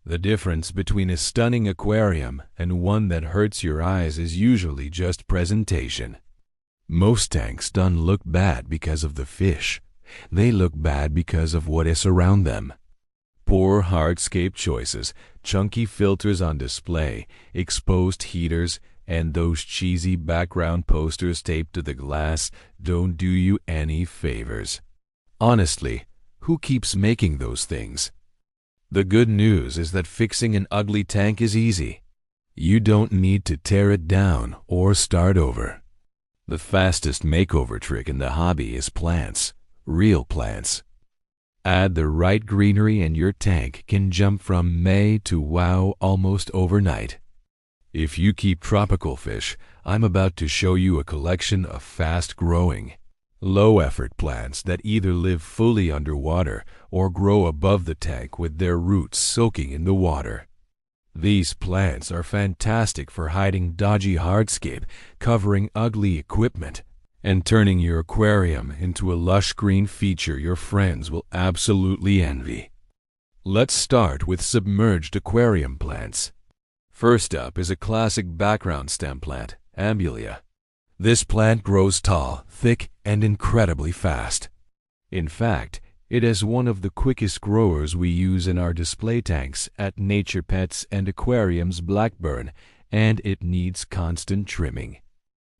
The difference between a stunning aquarium and one that hurts your eyes is usually just presentation. Most tanks don't look bad because of the fish. They look bad because of what is around them. Poor hardscape choices, chunky filters on display, exposed heaters, and those cheesy background posters taped to the glass don't do you any favors. Honestly, who keeps making those things? The good news is that fixing an ugly tank is easy. You don't need to tear it down or start over. The fastest makeover trick in the hobby is plants, real plants. Add the right greenery and your tank can jump from May to wow almost overnight. If you keep tropical fish, I'm about to show you a collection of fast-growing, low-effort plants that either live fully underwater or grow above the tank with their roots soaking in the water. These plants are fantastic for hiding dodgy hardscape, covering ugly equipment, and turning your aquarium into a lush green feature your friends will absolutely envy. Let's start with submerged aquarium plants. First up is a classic background stem plant, Ambulia. This plant grows tall, thick, and incredibly fast. In fact, it is one of the quickest growers we use in our display tanks at Nature Pets and Aquariums Blackburn, and it needs constant trimming.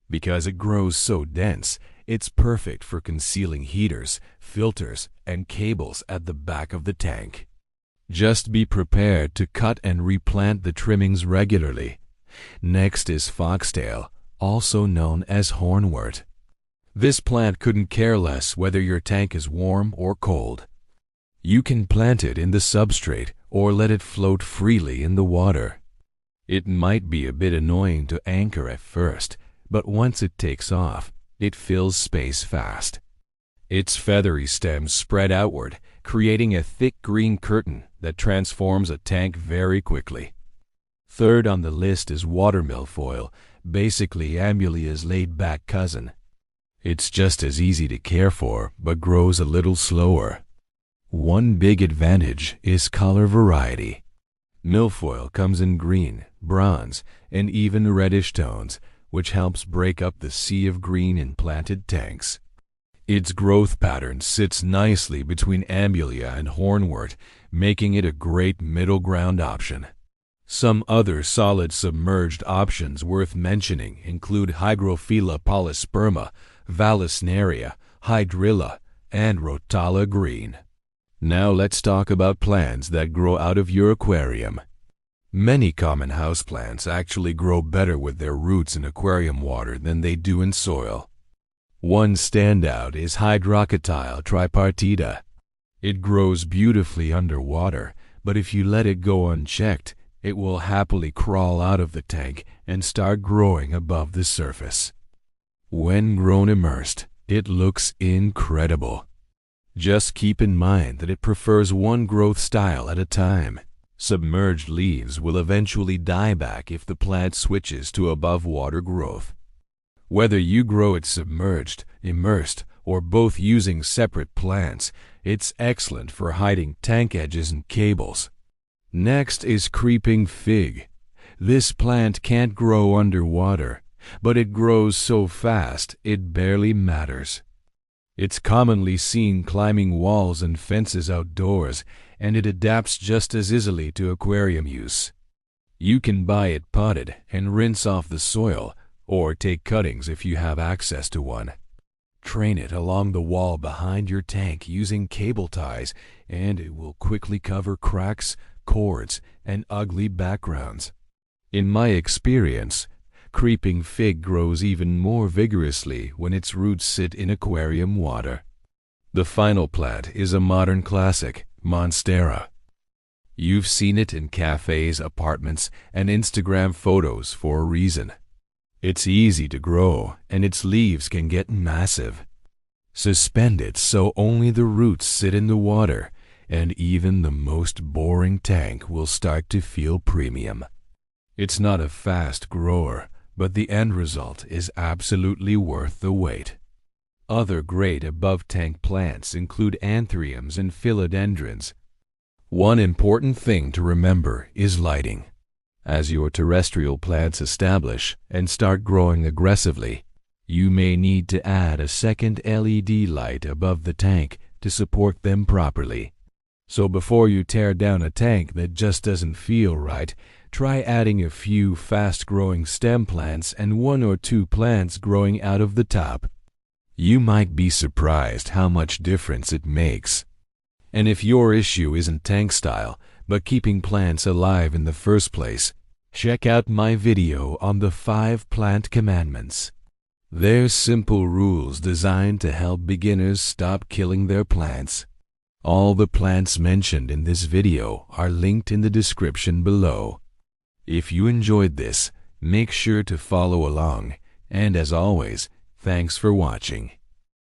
Because it grows so dense, it's perfect for concealing heaters, filters, and cables at the back of the tank. Just be prepared to cut and replant the trimmings regularly. Next is foxtail, also known as hornwort. This plant couldn't care less whether your tank is warm or cold. You can plant it in the substrate or let it float freely in the water. It might be a bit annoying to anchor at first, but once it takes off, it fills space fast. Its feathery stems spread outward, creating a thick green curtain that transforms a tank very quickly. Third on the list is watermilfoil, basically Ambulia's laid-back cousin. It's just as easy to care for, but grows a little slower. One big advantage is color variety. Milfoil comes in green, bronze, and even reddish tones, which helps break up the sea of green in planted tanks. Its growth pattern sits nicely between Ambulia and hornwort, making it a great middle ground option. Some other solid submerged options worth mentioning include Hygrophila polysperma, Vallisneria, Hydrilla, and Rotala green. Now let's talk about plants that grow out of your aquarium. Many common houseplants actually grow better with their roots in aquarium water than they do in soil. One standout is Hydrocotyle tripartita. It grows beautifully underwater, but if you let it go unchecked, it will happily crawl out of the tank and start growing above the surface. When grown immersed, it looks incredible. Just keep in mind that it prefers one growth style at a time. Submerged leaves will eventually die back if the plant switches to above water growth. Whether you grow it submerged, immersed, or both using separate plants, it's excellent for hiding tank edges and cables. Next is creeping fig. This plant can't grow underwater, but it grows so fast it barely matters. It's commonly seen climbing walls and fences outdoors, and it adapts just as easily to aquarium use. You can buy it potted and rinse off the soil, or take cuttings if you have access to one. Train it along the wall behind your tank using cable ties, and it will quickly cover cracks, cords, and ugly backgrounds. In my experience, creeping fig grows even more vigorously when its roots sit in aquarium water. The final plant is a modern classic, Monstera. You've seen it in cafes, apartments, and Instagram photos for a reason. It's easy to grow, and its leaves can get massive. Suspend it so only the roots sit in the water, and even the most boring tank will start to feel premium. It's not a fast grower, but the end result is absolutely worth the wait. Other great above-tank plants include anthuriums and philodendrons. One important thing to remember is lighting. As your terrestrial plants establish and start growing aggressively, you may need to add a second LED light above the tank to support them properly. So before you tear down a tank that just doesn't feel right, try adding a few fast-growing stem plants and 1 or 2 plants growing out of the top. You might be surprised how much difference it makes. And if your issue isn't tank style, but keeping plants alive in the first place, check out my video on the 5 plant commandments. They're simple rules designed to help beginners stop killing their plants. All the plants mentioned in this video are linked in the description below. If you enjoyed this, make sure to follow along, and as always, thanks for watching.